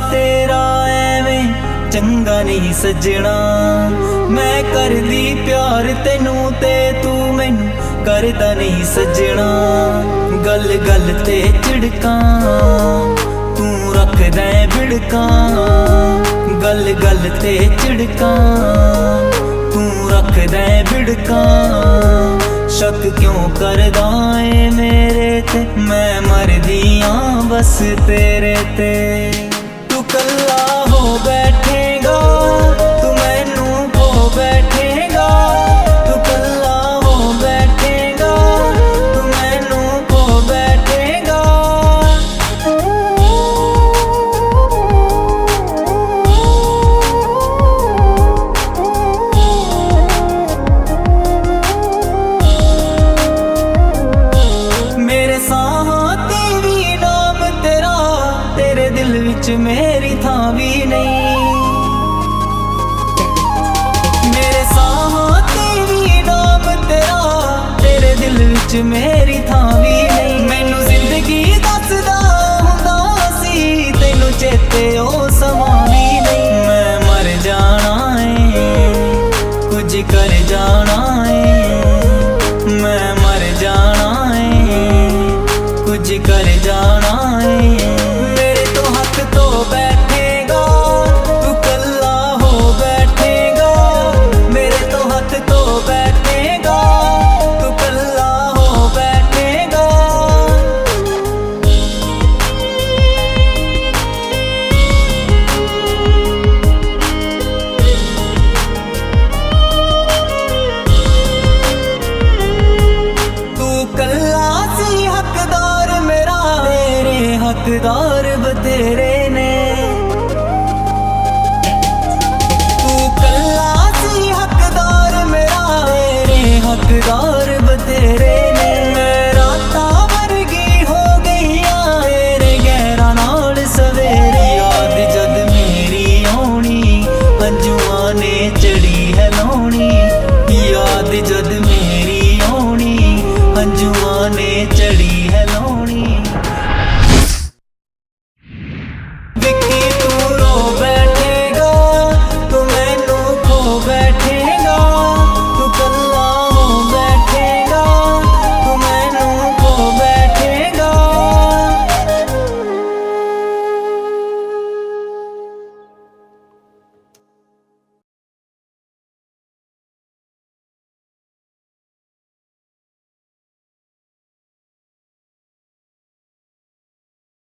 तेरा एवें चंगा नहीं सजना। मैं करदी प्यार तेनू ते तू मैनू करदा नहीं सजना। गल गल ते झिड़कां तू रखदा बिड़कां। गल गल ते झिड़कां तू रखदा बिड़कां। शक क्यों करदा है मेरे ते, मैं मरदी आं बस तेरे ते। तू कल्ला हो बैठेगा तू मैनू खो बैठेगा। तू कल्ला हो बैठेगा तू मैनू खो बैठेगा। मेरे साहां ते भी नाम तेरा, तेरे दिल विच मेरी थां भी नहीं। मेरे साहां ते भी नाम तेरा, तेरे दिल विच मेरी थां भी नहीं। मैनू जिंदगी दसदा हुंदा सी तैनू चेते ओ समां भी नहीं। मैं मर जाना है कुछ कर जाना है। मैं मर जाना है कुछ कर जाना है। मेरे तो हक तो बैठेगा तू कल्ला हो बैठेगा। मेरे तो हक तो बैठेगा तू कल्ला हो बैठेगा। तू कल्ला सी हकदार मेरा, तेरे हकदार बतेरे ने। तू कल्ला सी हकदार मेरा, तेरे हकदार बतेरे ने। मैं राता वर्गी हो गईया तेरे गैरां नाल सवेरे। याद जद मेरी आउणी अंजुआं ने चढ़ी है लाउणी। याद जद मेरी आउणी अंजुआं ने चढ़ी